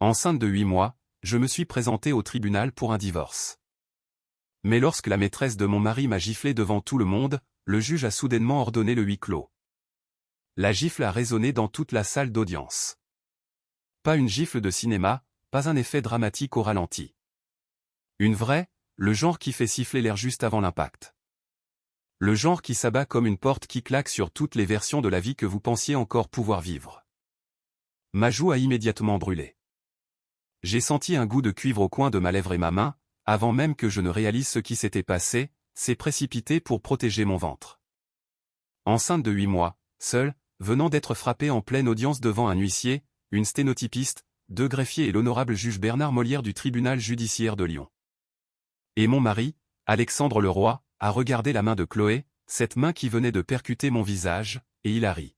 Enceinte de 8 mois, je me suis présentée au tribunal pour un divorce. Mais lorsque la maîtresse de mon mari m'a giflé devant tout le monde, le juge a soudainement ordonné le huis clos. La gifle a résonné dans toute la salle d'audience. Pas une gifle de cinéma, pas un effet dramatique au ralenti. Une vraie, le genre qui fait siffler l'air juste avant l'impact. Le genre qui s'abat comme une porte qui claque sur toutes les versions de la vie que vous pensiez encore pouvoir vivre. Ma joue a immédiatement brûlé. J'ai senti un goût de cuivre au coin de ma lèvre et ma main, avant même que je ne réalise ce qui s'était passé, s'est précipité pour protéger mon ventre. Enceinte de 8 mois, seule, venant d'être frappée en pleine audience devant un huissier, une sténotypiste, 2 greffiers et l'honorable juge Bernard Molière du tribunal judiciaire de Lyon. Et mon mari, Alexandre Leroy, a regardé la main de Chloé, cette main qui venait de percuter mon visage, et il a ri.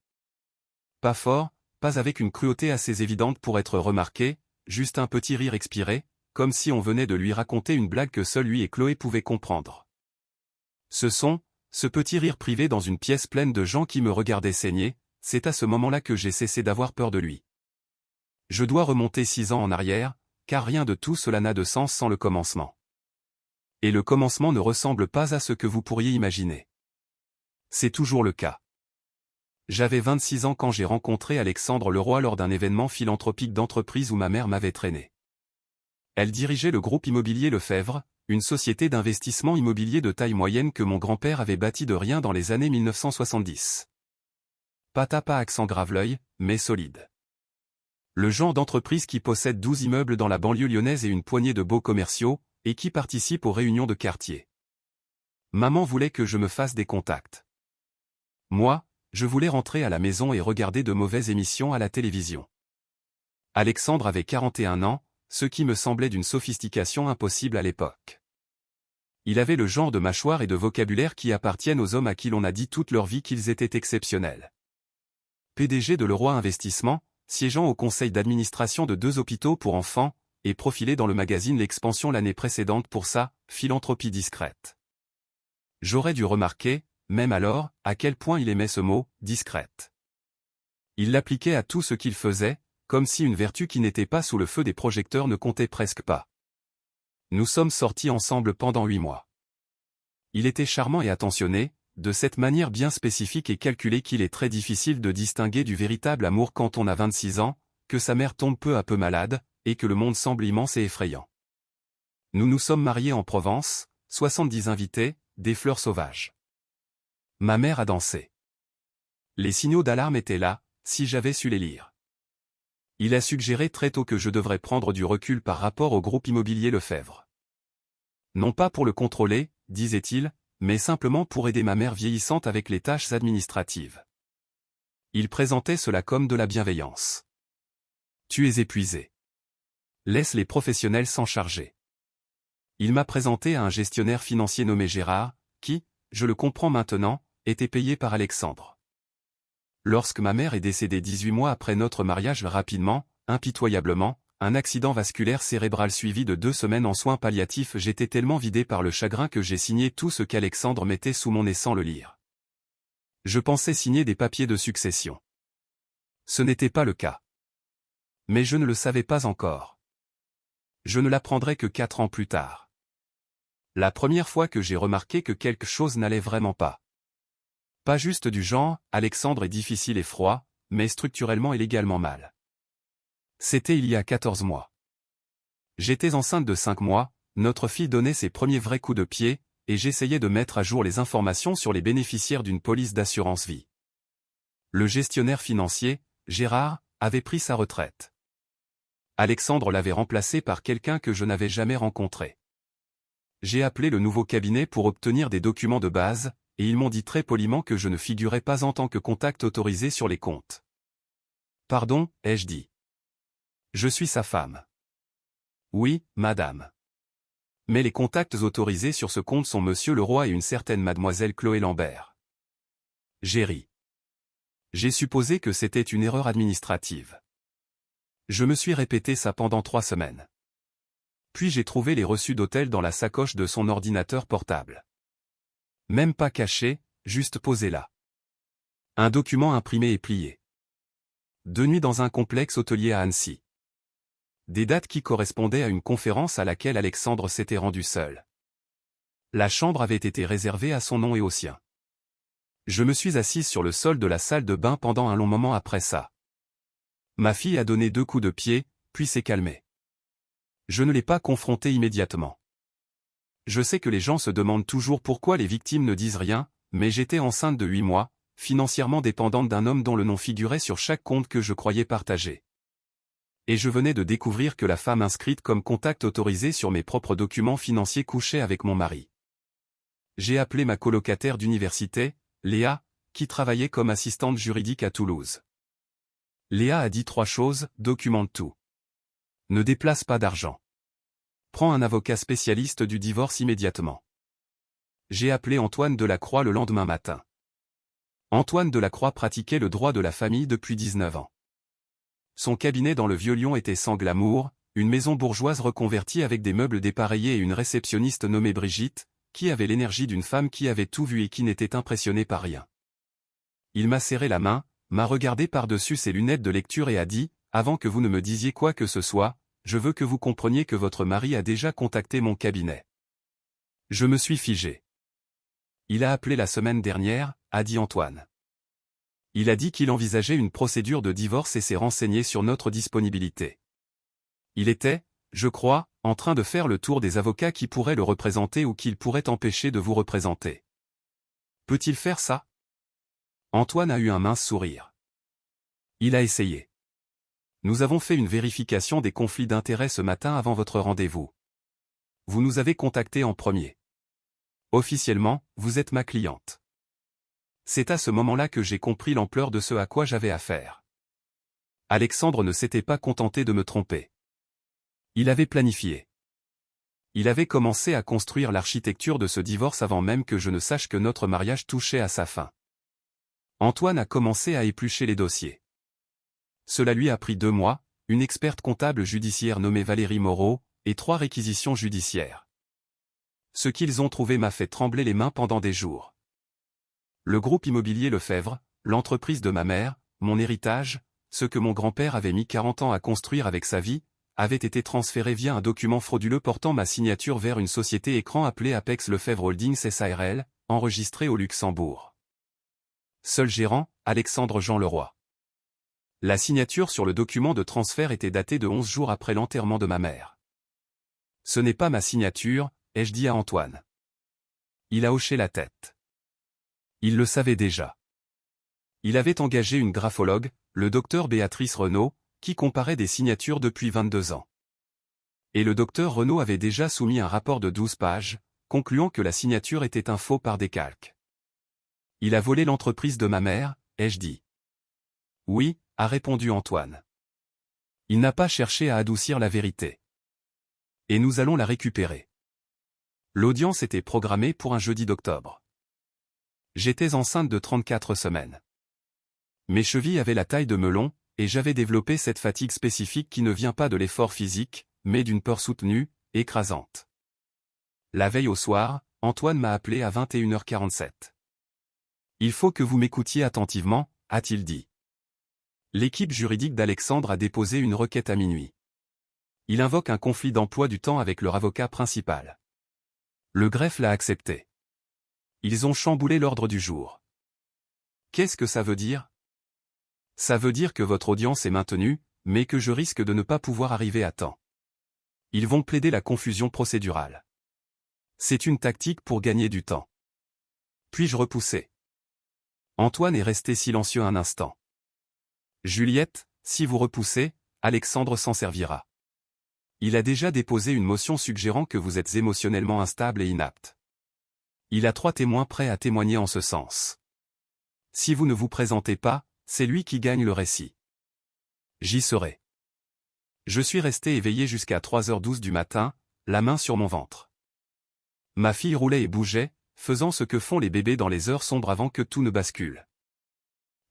Pas fort, pas avec une cruauté assez évidente pour être remarquée, juste un petit rire expiré, comme si on venait de lui raconter une blague que seul lui et Chloé pouvaient comprendre. Ce petit rire privé dans une pièce pleine de gens qui me regardaient saigner, c'est à ce moment-là que j'ai cessé d'avoir peur de lui. Je dois remonter 6 ans en arrière, car rien de tout cela n'a de sens sans le commencement. Et le commencement ne ressemble pas à ce que vous pourriez imaginer. C'est toujours le cas. J'avais 26 ans quand j'ai rencontré Alexandre Leroy lors d'un événement philanthropique d'entreprise où ma mère m'avait traîné. Elle dirigeait le groupe immobilier Lefebvre, une société d'investissement immobilier de taille moyenne que mon grand-père avait bâti de rien dans les années 1970. Pas accent grave-l'œil, mais solide. Le genre d'entreprise qui possède 12 immeubles dans la banlieue lyonnaise et une poignée de beaux commerciaux, et qui participe aux réunions de quartier. Maman voulait que je me fasse des contacts. Moi, je voulais rentrer à la maison et regarder de mauvaises émissions à la télévision. Alexandre avait 41 ans, ce qui me semblait d'une sophistication impossible à l'époque. Il avait le genre de mâchoire et de vocabulaire qui appartiennent aux hommes à qui l'on a dit toute leur vie qu'ils étaient exceptionnels. PDG de Leroy Investissement, siégeant au conseil d'administration de 2 hôpitaux pour enfants, et profilé dans le magazine L'Expansion l'année précédente pour sa philanthropie discrète. J'aurais dû remarquer, même alors, à quel point il aimait ce mot, discrète. Il l'appliquait à tout ce qu'il faisait, comme si une vertu qui n'était pas sous le feu des projecteurs ne comptait presque pas. Nous sommes sortis ensemble pendant 8 mois. Il était charmant et attentionné, de cette manière bien spécifique et calculée qu'il est très difficile de distinguer du véritable amour quand on a 26 ans, que sa mère tombe peu à peu malade, et que le monde semble immense et effrayant. Nous nous sommes mariés en Provence, 70 invités, des fleurs sauvages. Ma mère a dansé. Les signaux d'alarme étaient là, si j'avais su les lire. Il a suggéré très tôt que je devrais prendre du recul par rapport au groupe immobilier Lefebvre. Non pas pour le contrôler, disait-il, mais simplement pour aider ma mère vieillissante avec les tâches administratives. Il présentait cela comme de la bienveillance. Tu es épuisé. Laisse les professionnels s'en charger. Il m'a présenté à un gestionnaire financier nommé Gérard, qui, je le comprends maintenant, était payé par Alexandre. Lorsque ma mère est décédée 18 mois après notre mariage rapidement, impitoyablement, un accident vasculaire cérébral suivi de 2 semaines en soins palliatifs, j'étais tellement vidé par le chagrin que j'ai signé tout ce qu'Alexandre mettait sous mon nez sans le lire. Je pensais signer des papiers de succession. Ce n'était pas le cas. Mais je ne le savais pas encore. Je ne l'apprendrai que 4 ans plus tard. La première fois que j'ai remarqué que quelque chose n'allait vraiment pas. Pas juste du genre, Alexandre est difficile et froid, mais structurellement et légalement mal. C'était il y a 14 mois. J'étais enceinte de 5 mois, notre fille donnait ses premiers vrais coups de pied, et j'essayais de mettre à jour les informations sur les bénéficiaires d'une police d'assurance vie. Le gestionnaire financier, Gérard, avait pris sa retraite. Alexandre l'avait remplacé par quelqu'un que je n'avais jamais rencontré. J'ai appelé le nouveau cabinet pour obtenir des documents de base, et ils m'ont dit très poliment que je ne figurais pas en tant que contact autorisé sur les comptes. Pardon, ai-je dit. Je suis sa femme. Oui, madame. Mais les contacts autorisés sur ce compte sont Monsieur Leroy et une certaine mademoiselle Chloé Lambert. J'ai ri. J'ai supposé que c'était une erreur administrative. Je me suis répété ça pendant 3 semaines. Puis j'ai trouvé les reçus d'hôtel dans la sacoche de son ordinateur portable. Même pas caché, juste posé là. Un document imprimé et plié. 2 nuits dans un complexe hôtelier à Annecy. des dates qui correspondaient à une conférence à laquelle Alexandre s'était rendu seul. La chambre avait été réservée à son nom et au sien. Je me suis assise sur le sol de la salle de bain pendant un long moment après ça. Ma fille a donné 2 coups de pied, puis s'est calmée. Je ne l'ai pas confrontée immédiatement. Je sais que les gens se demandent toujours pourquoi les victimes ne disent rien, mais j'étais enceinte de 8 mois, financièrement dépendante d'un homme dont le nom figurait sur chaque compte que je croyais partager. Et je venais de découvrir que la femme inscrite comme contact autorisé sur mes propres documents financiers couchait avec mon mari. J'ai appelé ma colocataire d'université, Léa, qui travaillait comme assistante juridique à Toulouse. Léa a dit 3 choses, documente tout. Ne déplace pas d'argent. Prends un avocat spécialiste du divorce immédiatement. J'ai appelé Antoine Delacroix le lendemain matin. Antoine Delacroix pratiquait le droit de la famille depuis 19 ans. Son cabinet dans le Vieux-Lyon était sans glamour, une maison bourgeoise reconvertie avec des meubles dépareillés et une réceptionniste nommée Brigitte, qui avait l'énergie d'une femme qui avait tout vu et qui n'était impressionnée par rien. Il m'a serré la main, m'a regardé par-dessus ses lunettes de lecture et a dit, avant que vous ne me disiez quoi que ce soit, je veux que vous compreniez que votre mari a déjà contacté mon cabinet. Je me suis figé. Il a appelé la semaine dernière, a dit Antoine. Il a dit qu'il envisageait une procédure de divorce et s'est renseigné sur notre disponibilité. Il était, je crois, en train de faire le tour des avocats qui pourraient le représenter ou qu'il pourrait empêcher de vous représenter. Peut-il faire ça? Antoine a eu un mince sourire. Il a essayé. Nous avons fait une vérification des conflits d'intérêts ce matin avant votre rendez-vous. Vous nous avez contacté en premier. Officiellement, vous êtes ma cliente. C'est à ce moment-là que j'ai compris l'ampleur de ce à quoi j'avais affaire. Alexandre ne s'était pas contenté de me tromper. Il avait planifié. Il avait commencé à construire l'architecture de ce divorce avant même que je ne sache que notre mariage touchait à sa fin. Antoine a commencé à éplucher les dossiers. Cela lui a pris 2 mois, une experte comptable judiciaire nommée Valérie Moreau, et 3 réquisitions judiciaires. Ce qu'ils ont trouvé m'a fait trembler les mains pendant des jours. Le groupe immobilier Lefebvre, l'entreprise de ma mère, mon héritage, ce que mon grand-père avait mis 40 ans à construire avec sa vie, avait été transféré via un document frauduleux portant ma signature vers une société écran appelée Apex Lefebvre Holdings SARL, enregistrée au Luxembourg. Seul gérant, Alexandre Jean Leroy. La signature sur le document de transfert était datée de 11 jours après l'enterrement de ma mère. Ce n'est pas ma signature, ai-je dit à Antoine. Il a hoché la tête. Il le savait déjà. Il avait engagé une graphologue, le docteur Béatrice Renaud, qui comparait des signatures depuis 22 ans. Et le docteur Renaud avait déjà soumis un rapport de 12 pages, concluant que la signature était un faux par décalque. Il a volé l'entreprise de ma mère, ai-je dit. Oui, a répondu Antoine. Il n'a pas cherché à adoucir la vérité. Et nous allons la récupérer. L'audience était programmée pour un jeudi d'octobre. J'étais enceinte de 34 semaines. Mes chevilles avaient la taille de melon, et j'avais développé cette fatigue spécifique qui ne vient pas de l'effort physique, mais d'une peur soutenue, écrasante. La veille au soir, Antoine m'a appelé à 21h47. Il faut que vous m'écoutiez attentivement, a-t-il dit. L'équipe juridique d'Alexandre a déposé une requête à minuit. Il invoque un conflit d'emploi du temps avec leur avocat principal. Le greffe l'a accepté. Ils ont chamboulé l'ordre du jour. Qu'est-ce que ça veut dire? Ça veut dire que votre audience est maintenue, mais que je risque de ne pas pouvoir arriver à temps. Ils vont plaider la confusion procédurale. C'est une tactique pour gagner du temps. Puis-je repousser? Antoine est resté silencieux un instant. Juliette, si vous repoussez, Alexandre s'en servira. Il a déjà déposé une motion suggérant que vous êtes émotionnellement instable et inapte. Il a 3 témoins prêts à témoigner en ce sens. Si vous ne vous présentez pas, c'est lui qui gagne le récit. J'y serai. Je suis resté éveillé jusqu'à 3h12 du matin, la main sur mon ventre. Ma fille roulait et bougeait, faisant ce que font les bébés dans les heures sombres avant que tout ne bascule.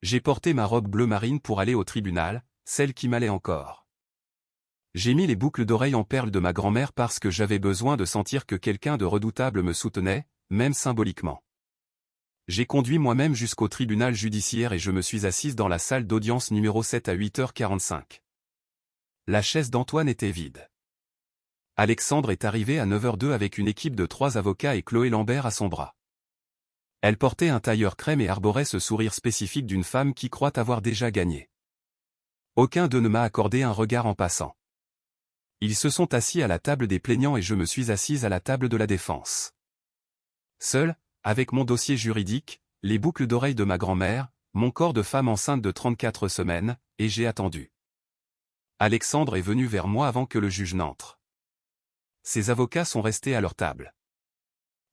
J'ai porté ma robe bleu marine pour aller au tribunal, celle qui m'allait encore. J'ai mis les boucles d'oreilles en perles de ma grand-mère parce que j'avais besoin de sentir que quelqu'un de redoutable me soutenait, même symboliquement. J'ai conduit moi-même jusqu'au tribunal judiciaire et je me suis assise dans la salle d'audience numéro 7 à 8h45. la chaise d'Antoine était vide. Alexandre est arrivé à 9h02 avec une équipe de 3 avocats et Chloé Lambert à son bras. Elle portait un tailleur crème et arborait ce sourire spécifique d'une femme qui croit avoir déjà gagné. Aucun d'eux ne m'a accordé un regard en passant. Ils se sont assis à la table des plaignants et je me suis assise à la table de la défense. Seul, avec mon dossier juridique, les boucles d'oreilles de ma grand-mère, mon corps de femme enceinte de 34 semaines, et j'ai attendu. Alexandre est venu vers moi avant que le juge n'entre. Ses avocats sont restés à leur table.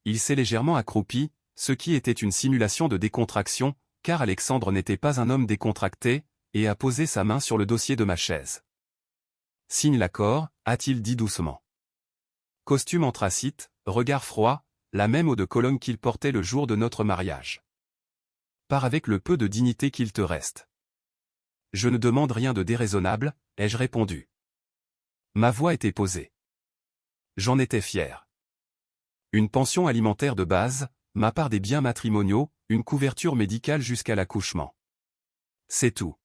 Il s'est légèrement accroupi, ce qui était une simulation de décontraction, car Alexandre n'était pas un homme décontracté, et a posé sa main sur le dossier de ma chaise. « Signe l'accord », a-t-il dit doucement. Costume anthracite, regard froid, la même eau de Cologne qu'il portait le jour de notre mariage. Pars avec le peu de dignité qu'il te reste. Je ne demande rien de déraisonnable, ai-je répondu. Ma voix était posée. J'en étais fier. Une pension alimentaire de base, ma part des biens matrimoniaux, une couverture médicale jusqu'à l'accouchement. C'est tout.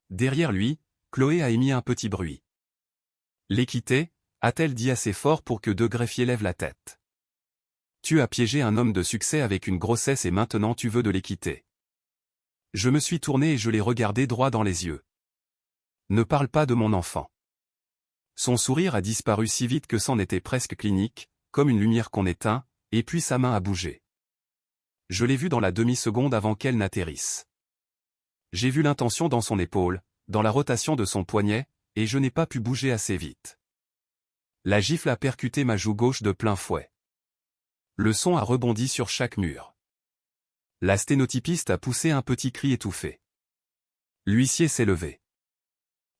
Derrière lui, Chloé a émis un petit bruit. L'équité, a-t-elle dit assez fort pour que deux greffiers lèvent la tête. Tu as piégé un homme de succès avec une grossesse et maintenant tu veux de l'équité. Je me suis tourné et je l'ai regardé droit dans les yeux. Ne parle pas de mon enfant. Son sourire a disparu si vite que c'en était presque clinique, comme une lumière qu'on éteint, et puis sa main a bougé. Je l'ai vue dans la demi-seconde avant qu'elle n'atterrisse. J'ai vu l'intention dans son épaule, dans la rotation de son poignet, et je n'ai pas pu bouger assez vite. La gifle a percuté ma joue gauche de plein fouet. Le son a rebondi sur chaque mur. La sténotypiste a poussé un petit cri étouffé. L'huissier s'est levé.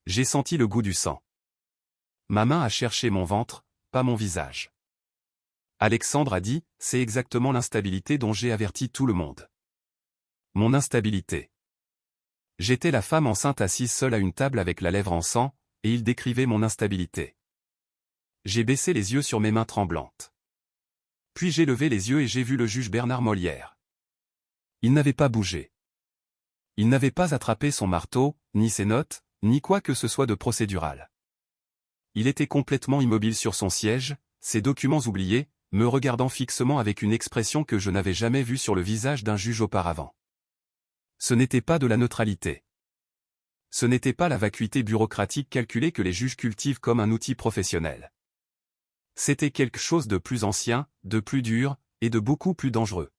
J'ai senti le goût du sang. Ma main a cherché mon ventre, pas mon visage. Alexandre a dit, c'est exactement l'instabilité dont j'ai averti tout le monde. Mon instabilité. J'étais la femme enceinte assise seule à une table avec la lèvre en sang, et il décrivait mon instabilité. J'ai baissé les yeux sur mes mains tremblantes. Puis j'ai levé les yeux et j'ai vu le juge Bernard Molière. Il n'avait pas bougé. Il n'avait pas attrapé son marteau, ni ses notes, ni quoi que ce soit de procédural. Il était complètement immobile sur son siège, ses documents oubliés, me regardant fixement avec une expression que je n'avais jamais vue sur le visage d'un juge auparavant. Ce n'était pas de la neutralité. Ce n'était pas la vacuité bureaucratique calculée que les juges cultivent comme un outil professionnel. C'était quelque chose de plus ancien, de plus dur, et de beaucoup plus dangereux.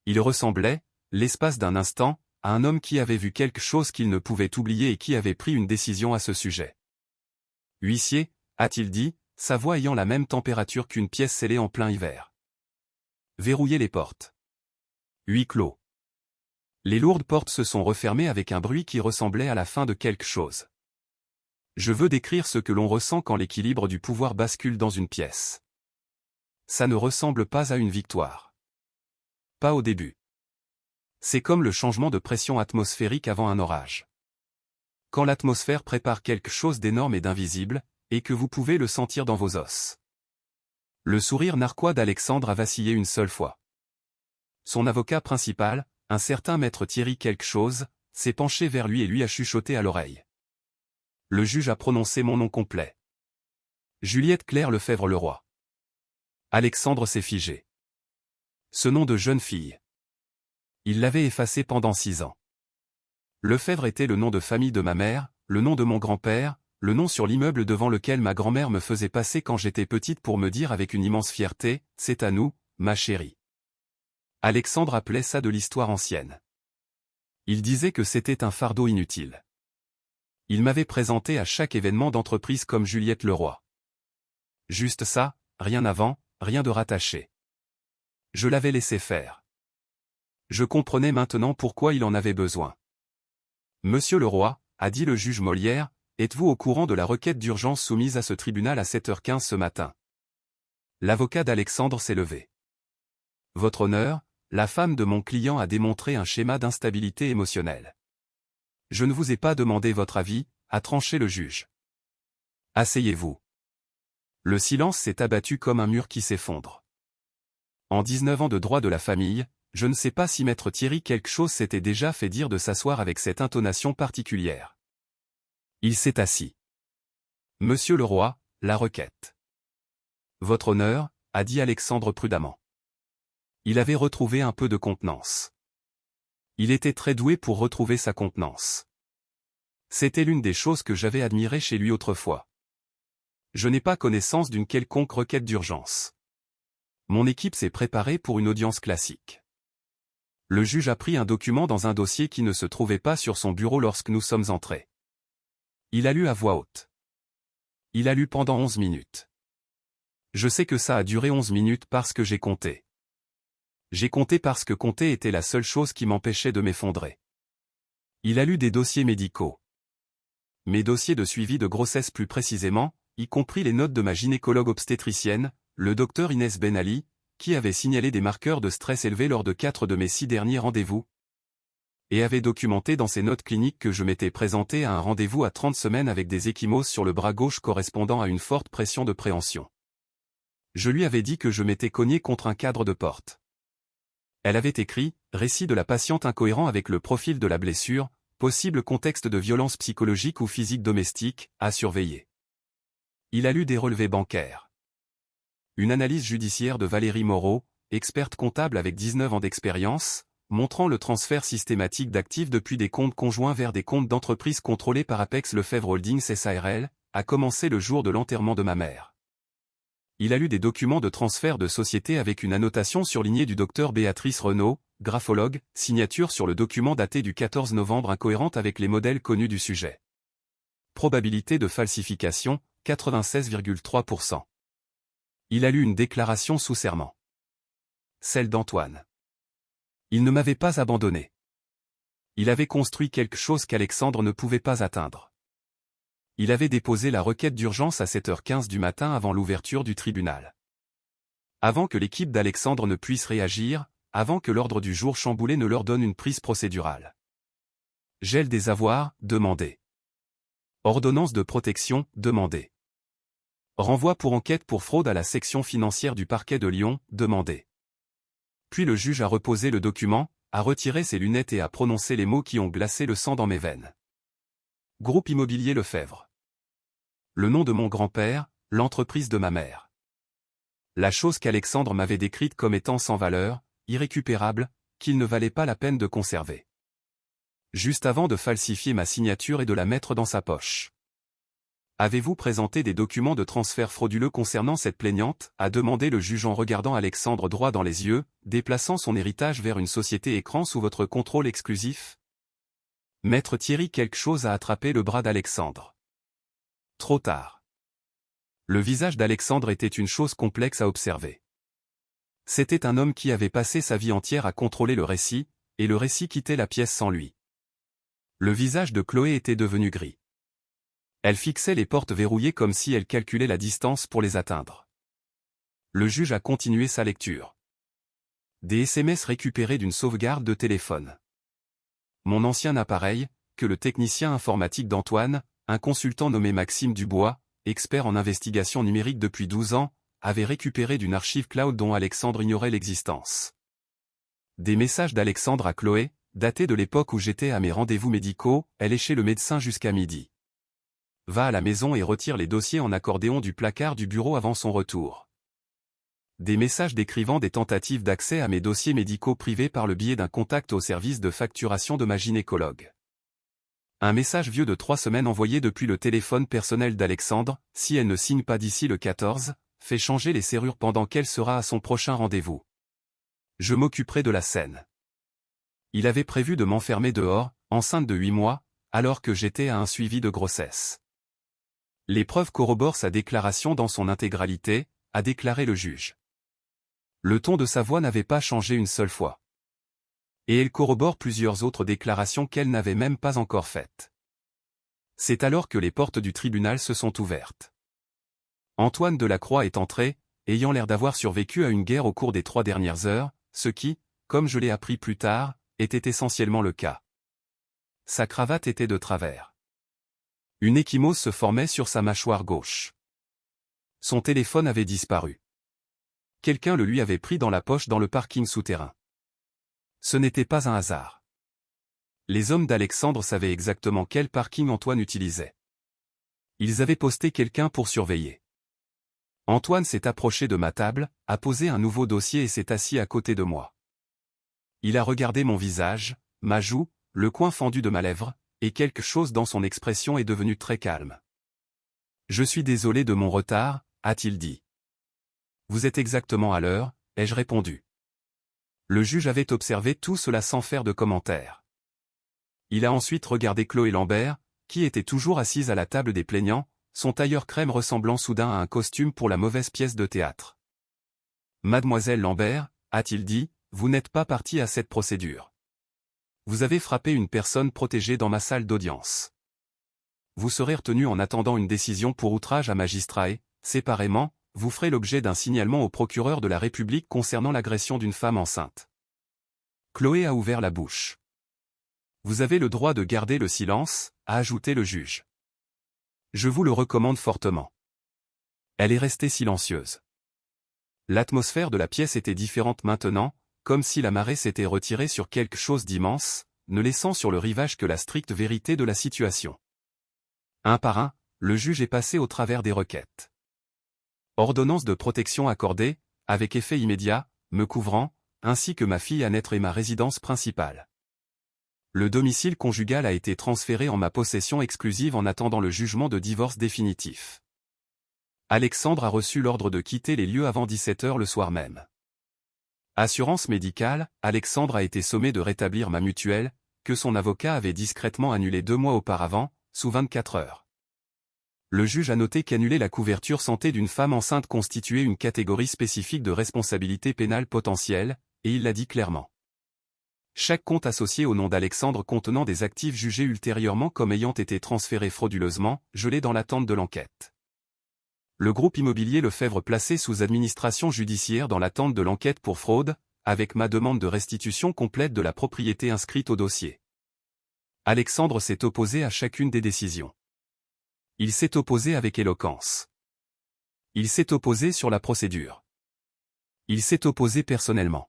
Il ressemblait, l'espace d'un instant, à un homme qui avait vu quelque chose qu'il ne pouvait oublier et qui avait pris une décision à ce sujet. « Huissier » a-t-il dit, sa voix ayant la même température qu'une pièce scellée en plein hiver. « Verrouillez les portes. » Huis clos. Les lourdes portes se sont refermées avec un bruit qui ressemblait à la fin de quelque chose. Je veux décrire ce que l'on ressent quand l'équilibre du pouvoir bascule dans une pièce. Ça ne ressemble pas à une victoire. Pas au début. C'est comme le changement de pression atmosphérique avant un orage. Quand l'atmosphère prépare quelque chose d'énorme et d'invisible, et que vous pouvez le sentir dans vos os. Le sourire narquois d'Alexandre a vacillé une seule fois. Son avocat principal, un certain maître Thierry quelque chose, s'est penché vers lui et lui a chuchoté à l'oreille. Le juge a prononcé mon nom complet. Juliette Claire Lefebvre-Leroy. Alexandre s'est figé. Ce nom de jeune fille. Il l'avait effacé pendant 6 ans. Lefebvre était le nom de famille de ma mère, le nom de mon grand-père, le nom sur l'immeuble devant lequel ma grand-mère me faisait passer quand j'étais petite pour me dire avec une immense fierté, « C'est à nous, ma chérie ». Alexandre appelait ça de l'histoire ancienne. Il disait que c'était un fardeau inutile. Il m'avait présenté à chaque événement d'entreprise comme Juliette Leroy. Juste ça, rien avant, rien de rattaché. Je l'avais laissé faire. Je comprenais maintenant pourquoi il en avait besoin. « Monsieur Leroy », a dit le juge Molière, « êtes-vous au courant de la requête d'urgence soumise à ce tribunal à 7h15 ce matin ?» L'avocat d'Alexandre s'est levé. « Votre honneur, la femme de mon client a démontré un schéma d'instabilité émotionnelle. Je ne vous ai pas demandé votre avis, a tranché le juge. Asseyez-vous. » Le silence s'est abattu comme un mur qui s'effondre. En 19 ans de droit de la famille, je ne sais pas si maître Thierry quelque chose s'était déjà fait dire de s'asseoir avec cette intonation particulière. Il s'est assis. Monsieur le roi, la requête. Votre honneur, a dit Alexandre prudemment. Il avait retrouvé un peu de contenance. Il était très doué pour retrouver sa contenance. C'était l'une des choses que j'avais admirées chez lui autrefois. Je n'ai pas connaissance d'une quelconque requête d'urgence. Mon équipe s'est préparée pour une audience classique. Le juge a pris un document dans un dossier qui ne se trouvait pas sur son bureau lorsque nous sommes entrés. Il a lu à voix haute. Il a lu pendant 11 minutes. Je sais que ça a duré 11 minutes parce que j'ai compté. J'ai compté parce que compter était la seule chose qui m'empêchait de m'effondrer. Il a lu des dossiers médicaux. Mes dossiers de suivi de grossesse plus précisément, y compris les notes de ma gynécologue obstétricienne, le docteur Inès Ben Ali, qui avait signalé des marqueurs de stress élevés lors de 4 de mes 6 derniers rendez-vous, et avait documenté dans ses notes cliniques que je m'étais présenté à un rendez-vous à 30 semaines avec des ecchymoses sur le bras gauche correspondant à une forte pression de préhension. Je lui avais dit que je m'étais cogné contre un cadre de porte. Elle avait écrit « Récit de la patiente incohérent avec le profil de la blessure, possible contexte de violence psychologique ou physique domestique, à surveiller ». Il a lu des relevés bancaires. Une analyse judiciaire de Valérie Moreau, experte comptable avec 19 ans d'expérience, montrant le transfert systématique d'actifs depuis des comptes conjoints vers des comptes d'entreprise contrôlés par Apex Lefebvre Holdings SARL, a commencé le jour de l'enterrement de ma mère. Il a lu des documents de transfert de société avec une annotation surlignée du docteur Béatrice Renaud, graphologue, signature sur le document daté du 14 novembre incohérente avec les modèles connus du sujet. Probabilité de falsification, 96,3%. Il a lu une déclaration sous serment. Celle d'Antoine. Il ne m'avait pas abandonné. Il avait construit quelque chose qu'Alexandre ne pouvait pas atteindre. Il avait déposé la requête d'urgence à 7h15 du matin avant l'ouverture du tribunal. Avant que l'équipe d'Alexandre ne puisse réagir, avant que l'ordre du jour chamboulé ne leur donne une prise procédurale. Gel des avoirs, demandé. Ordonnance de protection, demandé. Renvoi pour enquête pour fraude à la section financière du parquet de Lyon, demandé. Puis le juge a reposé le document, a retiré ses lunettes et a prononcé les mots qui ont glacé le sang dans mes veines. Groupe Immobilier Lefebvre. Le nom de mon grand-père, l'entreprise de ma mère. La chose qu'Alexandre m'avait décrite comme étant sans valeur, irrécupérable, qu'il ne valait pas la peine de conserver. Juste avant de falsifier ma signature et de la mettre dans sa poche. Avez-vous présenté des documents de transfert frauduleux concernant cette plaignante, a demandé le juge en regardant Alexandre droit dans les yeux, déplaçant son héritage vers une société écran sous votre contrôle exclusif? Maître Thierry quelque chose a attrapé le bras d'Alexandre. Trop tard. Le visage d'Alexandre était une chose complexe à observer. C'était un homme qui avait passé sa vie entière à contrôler le récit, et le récit quittait la pièce sans lui. Le visage de Chloé était devenu gris. Elle fixait les portes verrouillées comme si elle calculait la distance pour les atteindre. Le juge a continué sa lecture. Des SMS récupérés d'une sauvegarde de téléphone. Mon ancien appareil, que le technicien informatique d'Antoine, un consultant nommé Maxime Dubois, expert en investigation numérique depuis 12 ans, avait récupéré d'une archive cloud dont Alexandre ignorait l'existence. Des messages d'Alexandre à Chloé, datés de l'époque où j'étais à mes rendez-vous médicaux, elle est chez le médecin jusqu'à midi. Va à la maison et retire les dossiers en accordéon du placard du bureau avant son retour. Des messages décrivant des tentatives d'accès à mes dossiers médicaux privés par le biais d'un contact au service de facturation de ma gynécologue. Un message vieux de 3 semaines envoyé depuis le téléphone personnel d'Alexandre, si elle ne signe pas d'ici le 14, fait changer les serrures pendant qu'elle sera à son prochain rendez-vous. Je m'occuperai de la scène. Il avait prévu de m'enfermer dehors, enceinte de 8 mois, alors que j'étais à un suivi de grossesse. Les preuves corroborent sa déclaration dans son intégralité, a déclaré le juge. Le ton de sa voix n'avait pas changé une seule fois. Et elle corrobore plusieurs autres déclarations qu'elle n'avait même pas encore faites. C'est alors que les portes du tribunal se sont ouvertes. Antoine Delacroix est entré, ayant l'air d'avoir survécu à une guerre au cours des 3 dernières heures, ce qui, comme je l'ai appris plus tard, était essentiellement le cas. Sa cravate était de travers. Une ecchymose se formait sur sa mâchoire gauche. Son téléphone avait disparu. Quelqu'un le lui avait pris dans la poche dans le parking souterrain. Ce n'était pas un hasard. Les hommes d'Alexandre savaient exactement quel parking Antoine utilisait. Ils avaient posté quelqu'un pour surveiller. Antoine s'est approché de ma table, a posé un nouveau dossier et s'est assis à côté de moi. Il a regardé mon visage, ma joue, le coin fendu de ma lèvre, et quelque chose dans son expression est devenu très calme. « Je suis désolé de mon retard », a-t-il dit. « Vous êtes exactement à l'heure », ai-je répondu. Le juge avait observé tout cela sans faire de commentaire. Il a ensuite regardé Chloé Lambert, qui était toujours assise à la table des plaignants, son tailleur crème ressemblant soudain à un costume pour la mauvaise pièce de théâtre. « Mademoiselle Lambert, a-t-il dit, vous n'êtes pas partie à cette procédure. Vous avez frappé une personne protégée dans ma salle d'audience. Vous serez retenue en attendant une décision pour outrage à magistrat et, séparément, vous ferez l'objet d'un signalement au procureur de la République concernant l'agression d'une femme enceinte. » Chloé a ouvert la bouche. « Vous avez le droit de garder le silence, » a ajouté le juge. « Je vous le recommande fortement. » Elle est restée silencieuse. L'atmosphère de la pièce était différente maintenant, comme si la marée s'était retirée sur quelque chose d'immense, ne laissant sur le rivage que la stricte vérité de la situation. Un par un, le juge est passé au travers des requêtes. Ordonnance de protection accordée, avec effet immédiat, me couvrant, ainsi que ma fille à naître et ma résidence principale. Le domicile conjugal a été transféré en ma possession exclusive en attendant le jugement de divorce définitif. Alexandre a reçu l'ordre de quitter les lieux avant 17 h le soir même. Assurance médicale, Alexandre a été sommé de rétablir ma mutuelle, que son avocat avait discrètement annulée 2 mois auparavant, sous 24 heures. Le juge a noté qu'annuler la couverture santé d'une femme enceinte constituait une catégorie spécifique de responsabilité pénale potentielle, et il l'a dit clairement. Chaque compte associé au nom d'Alexandre contenant des actifs jugés ultérieurement comme ayant été transférés frauduleusement, gelés dans l'attente de l'enquête. Le groupe immobilier Lefebvre placé sous administration judiciaire dans l'attente de l'enquête pour fraude, avec ma demande de restitution complète de la propriété inscrite au dossier. Alexandre s'est opposé à chacune des décisions. Il s'est opposé avec éloquence. Il s'est opposé sur la procédure. Il s'est opposé personnellement.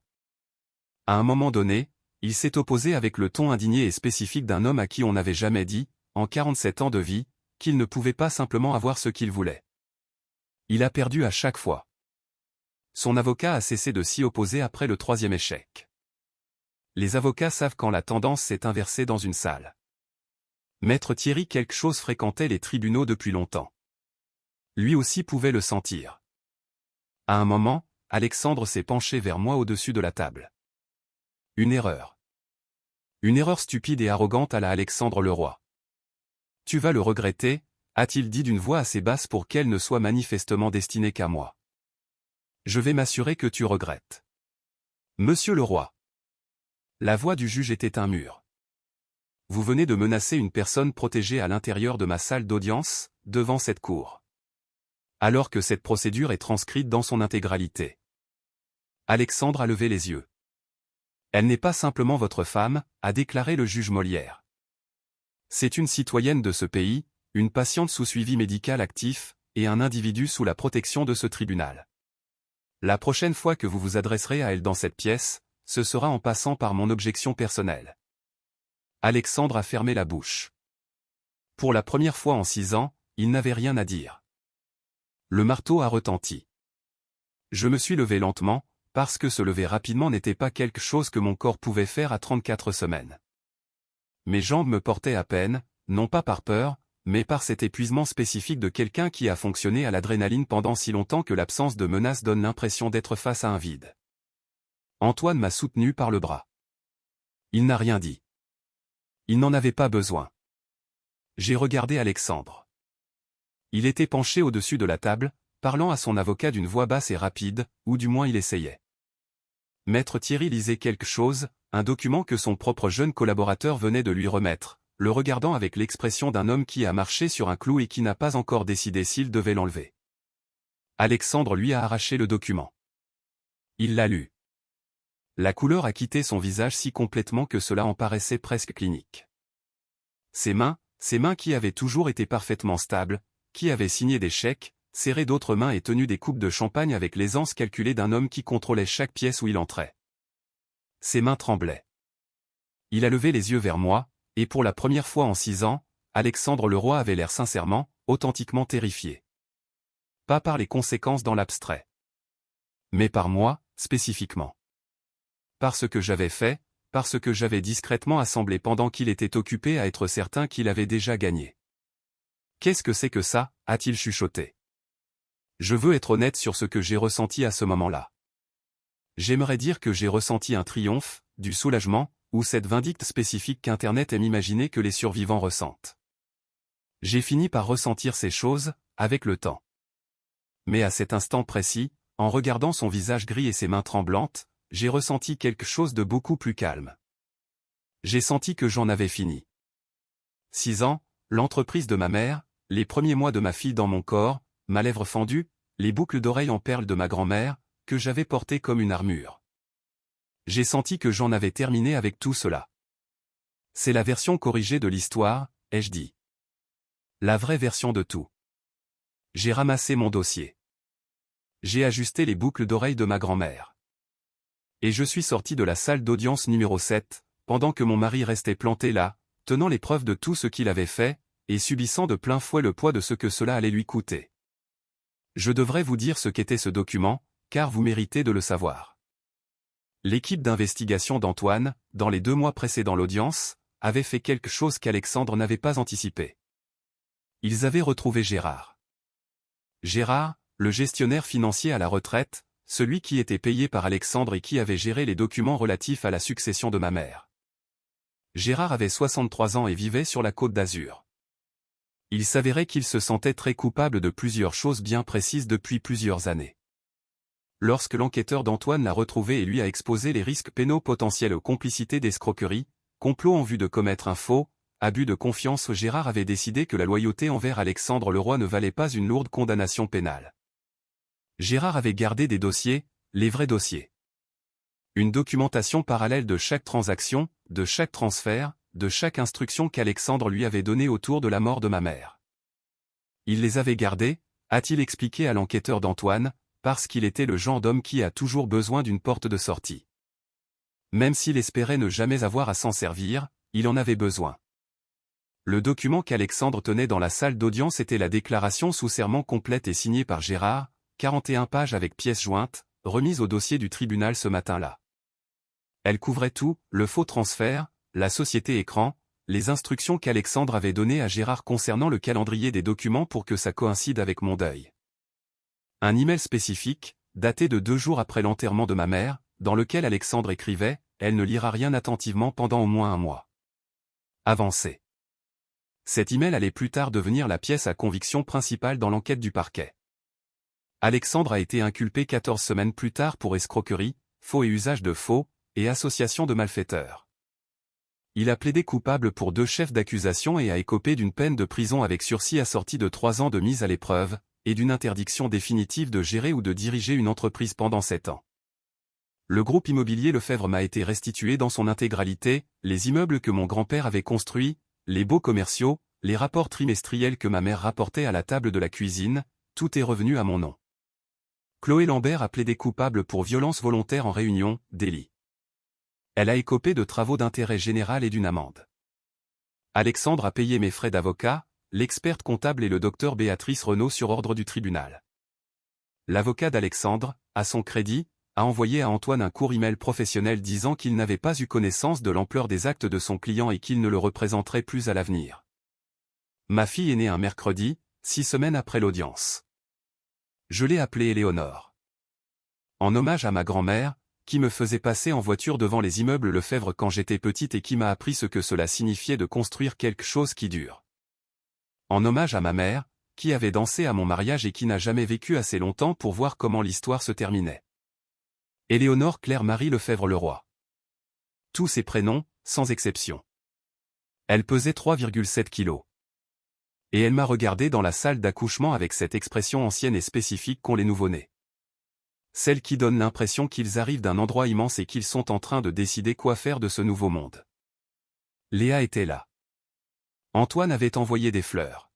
À un moment donné, il s'est opposé avec le ton indigné et spécifique d'un homme à qui on n'avait jamais dit, en 47 ans de vie, qu'il ne pouvait pas simplement avoir ce qu'il voulait. Il a perdu à chaque fois. Son avocat a cessé de s'y opposer après le 3e échec. Les avocats savent quand la tendance s'est inversée dans une salle. Maître Thierry quelque chose fréquentait les tribunaux depuis longtemps. Lui aussi pouvait le sentir. À un moment, Alexandre s'est penché vers moi au-dessus de la table. Une erreur. Une erreur stupide et arrogante à la Alexandre Leroy. Tu vas le regretter, a-t-il dit d'une voix assez basse pour qu'elle ne soit manifestement destinée qu'à moi. Je vais m'assurer que tu regrettes. Monsieur Leroy. La voix du juge était un mur. Vous venez de menacer une personne protégée à l'intérieur de ma salle d'audience, devant cette cour. Alors que cette procédure est transcrite dans son intégralité. Alexandre a levé les yeux. Elle n'est pas simplement votre femme, a déclaré le juge Molière. C'est une citoyenne de ce pays, une patiente sous suivi médical actif, et un individu sous la protection de ce tribunal. La prochaine fois que vous vous adresserez à elle dans cette pièce, ce sera en passant par mon objection personnelle. Alexandre a fermé la bouche. Pour la première fois en 6 ans, il n'avait rien à dire. Le marteau a retenti. Je me suis levé lentement, parce que se lever rapidement n'était pas quelque chose que mon corps pouvait faire à 34 semaines. Mes jambes me portaient à peine, non pas par peur, mais par cet épuisement spécifique de quelqu'un qui a fonctionné à l'adrénaline pendant si longtemps que l'absence de menace donne l'impression d'être face à un vide. Antoine m'a soutenu par le bras. Il n'a rien dit. Il n'en avait pas besoin. J'ai regardé Alexandre. Il était penché au-dessus de la table, parlant à son avocat d'une voix basse et rapide, ou du moins il essayait. Maître Thierry lisait quelque chose, un document que son propre jeune collaborateur venait de lui remettre, le regardant avec l'expression d'un homme qui a marché sur un clou et qui n'a pas encore décidé s'il devait l'enlever. Alexandre lui a arraché le document. Il l'a lu. La couleur a quitté son visage si complètement que cela en paraissait presque clinique. Ses mains qui avaient toujours été parfaitement stables, qui avaient signé des chèques, serré d'autres mains et tenu des coupes de champagne avec l'aisance calculée d'un homme qui contrôlait chaque pièce où il entrait. Ses mains tremblaient. Il a levé les yeux vers moi, et pour la première fois en 6 ans, Alexandre Leroy avait l'air sincèrement, authentiquement terrifié. Pas par les conséquences dans l'abstrait, mais par moi, spécifiquement. Par ce que j'avais fait, par ce que j'avais discrètement assemblé pendant qu'il était occupé à être certain qu'il avait déjà gagné. Qu'est-ce que c'est que ça, a-t-il chuchoté. Je veux être honnête sur ce que j'ai ressenti à ce moment-là. J'aimerais dire que j'ai ressenti un triomphe, du soulagement, ou cette vindicte spécifique qu'Internet aime imaginer que les survivants ressentent. J'ai fini par ressentir ces choses, avec le temps. Mais à cet instant précis, en regardant son visage gris et ses mains tremblantes, j'ai ressenti quelque chose de beaucoup plus calme. J'ai senti que j'en avais fini. 6 ans, l'entreprise de ma mère, les premiers mois de ma fille dans mon corps, ma lèvre fendue, les boucles d'oreilles en perles de ma grand-mère, que j'avais portées comme une armure. J'ai senti que j'en avais terminé avec tout cela. C'est la version corrigée de l'histoire, ai-je dit. La vraie version de tout. J'ai ramassé mon dossier. J'ai ajusté les boucles d'oreilles de ma grand-mère. Et je suis sorti de la salle d'audience numéro 7, pendant que mon mari restait planté là, tenant les preuves de tout ce qu'il avait fait, et subissant de plein fouet le poids de ce que cela allait lui coûter. Je devrais vous dire ce qu'était ce document, car vous méritez de le savoir. L'équipe d'investigation d'Antoine, dans les 2 mois précédant l'audience, avait fait quelque chose qu'Alexandre n'avait pas anticipé. Ils avaient retrouvé Gérard. Gérard, le gestionnaire financier à la retraite, celui qui était payé par Alexandre et qui avait géré les documents relatifs à la succession de ma mère. Gérard avait 63 ans et vivait sur la Côte d'Azur. Il s'avérait qu'il se sentait très coupable de plusieurs choses bien précises depuis plusieurs années. Lorsque l'enquêteur d'Antoine l'a retrouvé et lui a exposé les risques pénaux potentiels aux complicités d'escroquerie, complot en vue de commettre un faux, abus de confiance, Gérard avait décidé que la loyauté envers Alexandre Leroy ne valait pas une lourde condamnation pénale. Gérard avait gardé des dossiers, les vrais dossiers. Une documentation parallèle de chaque transaction, de chaque transfert, de chaque instruction qu'Alexandre lui avait donnée autour de la mort de ma mère. Il les avait gardés, a-t-il expliqué à l'enquêteur d'Antoine, parce qu'il était le genre d'homme qui a toujours besoin d'une porte de sortie. Même s'il espérait ne jamais avoir à s'en servir, il en avait besoin. Le document qu'Alexandre tenait dans la salle d'audience était la déclaration sous serment complète et signée par Gérard, 41 pages avec pièces jointes, remise au dossier du tribunal ce matin-là. Elle couvrait tout, le faux transfert, la société écran, les instructions qu'Alexandre avait données à Gérard concernant le calendrier des documents pour que ça coïncide avec mon deuil. Un email spécifique, daté de 2 jours après l'enterrement de ma mère, dans lequel Alexandre écrivait « Elle ne lira rien attentivement pendant au moins 1 mois. » Avancé. Cet email allait plus tard devenir la pièce à conviction principale dans l'enquête du parquet. Alexandre a été inculpé 14 semaines plus tard pour escroquerie, faux et usage de faux, et association de malfaiteurs. Il a plaidé coupable pour 2 chefs d'accusation et a écopé d'une peine de prison avec sursis assortie de 3 ans de mise à l'épreuve, et d'une interdiction définitive de gérer ou de diriger une entreprise pendant 7 ans. Le groupe immobilier Lefebvre m'a été restitué dans son intégralité, les immeubles que mon grand-père avait construits, les baux commerciaux, les rapports trimestriels que ma mère rapportait à la table de la cuisine, tout est revenu à mon nom. Chloé Lambert a plaidé coupable pour violence volontaire en réunion, délit. Elle a écopé de travaux d'intérêt général et d'une amende. Alexandre a payé mes frais d'avocat, l'experte comptable et le docteur Béatrice Renaud sur ordre du tribunal. L'avocat d'Alexandre, à son crédit, a envoyé à Antoine un court email professionnel disant qu'il n'avait pas eu connaissance de l'ampleur des actes de son client et qu'il ne le représenterait plus à l'avenir. Ma fille est née un mercredi, 6 semaines après l'audience. Je l'ai appelée Éléonore. En hommage à ma grand-mère, qui me faisait passer en voiture devant les immeubles Lefebvre quand j'étais petite et qui m'a appris ce que cela signifiait de construire quelque chose qui dure. En hommage à ma mère, qui avait dansé à mon mariage et qui n'a jamais vécu assez longtemps pour voir comment l'histoire se terminait. Éléonore Claire-Marie Lefebvre-Leroy. Tous ses prénoms, sans exception. Elle pesait 3,7 kilos. Et elle m'a regardé dans la salle d'accouchement avec cette expression ancienne et spécifique qu'ont les nouveau-nés. Celle qui donne l'impression qu'ils arrivent d'un endroit immense et qu'ils sont en train de décider quoi faire de ce nouveau monde. Léa était là. Antoine avait envoyé des fleurs.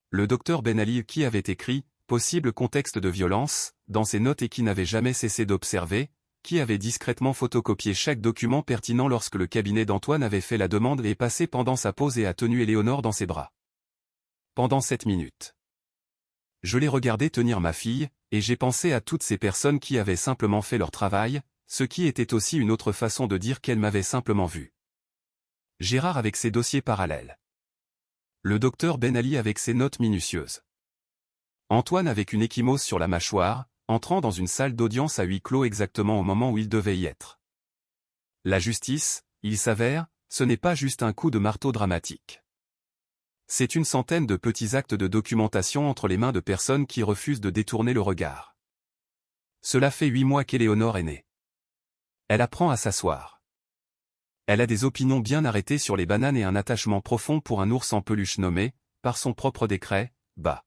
Le docteur Ben Ali qui avait écrit « Possible contexte de violence » dans ses notes et qui n'avait jamais cessé d'observer, qui avait discrètement photocopié chaque document pertinent lorsque le cabinet d'Antoine avait fait la demande et passé pendant sa pause et a tenu Éléonore dans ses bras. pendant 7 minutes. Je l'ai regardé tenir ma fille, et j'ai pensé à toutes ces personnes qui avaient simplement fait leur travail, ce qui était aussi une autre façon de dire qu'elles m'avaient simplement vu. Gérard avec ses dossiers parallèles. Le docteur Ben Ali avec ses notes minutieuses. Antoine avec une ecchymose sur la mâchoire, entrant dans une salle d'audience à huis clos exactement au moment où il devait y être. La justice, il s'avère, ce n'est pas juste un coup de marteau dramatique. C'est une centaine de petits actes de documentation entre les mains de personnes qui refusent de détourner le regard. Cela fait 8 mois qu'Éléonore est née. Elle apprend à s'asseoir. Elle a des opinions bien arrêtées sur les bananes et un attachement profond pour un ours en peluche nommé, par son propre décret, Bah.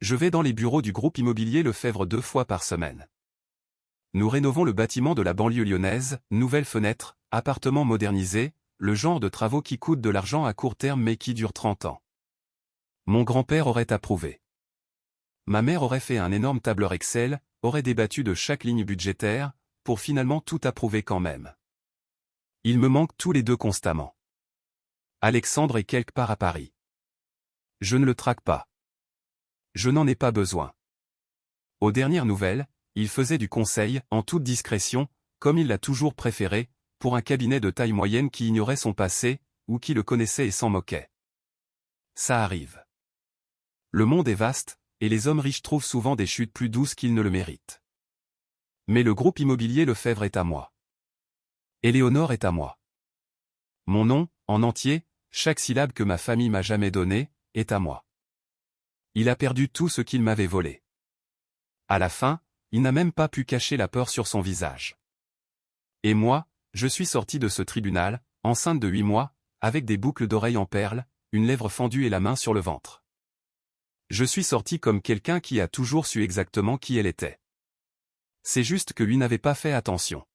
Je vais dans les bureaux du groupe immobilier Lefebvre 2 fois par semaine. Nous rénovons le bâtiment de la banlieue lyonnaise, nouvelles fenêtres, appartements modernisés, le genre de travaux qui coûtent de l'argent à court terme mais qui durent 30 ans. Mon grand-père aurait approuvé. Ma mère aurait fait un énorme tableur Excel, aurait débattu de chaque ligne budgétaire, pour finalement tout approuver quand même. Ils me manquent tous les deux constamment. Alexandre est quelque part à Paris. Je ne le traque pas. Je n'en ai pas besoin. Aux dernières nouvelles, il faisait du conseil, en toute discrétion, comme il l'a toujours préféré, pour un cabinet de taille moyenne qui ignorait son passé, ou qui le connaissait et s'en moquait. Ça arrive. Le monde est vaste, et les hommes riches trouvent souvent des chutes plus douces qu'ils ne le méritent. Mais le groupe immobilier Lefebvre est à moi. Éléonore est à moi. Mon nom, en entier, chaque syllabe que ma famille m'a jamais donnée, est à moi. Il a perdu tout ce qu'il m'avait volé. À la fin, il n'a même pas pu cacher la peur sur son visage. Et moi, je suis sorti de ce tribunal, enceinte de 8 mois, avec des boucles d'oreilles en perles, une lèvre fendue et la main sur le ventre. Je suis sorti comme quelqu'un qui a toujours su exactement qui elle était. C'est juste que lui n'avait pas fait attention.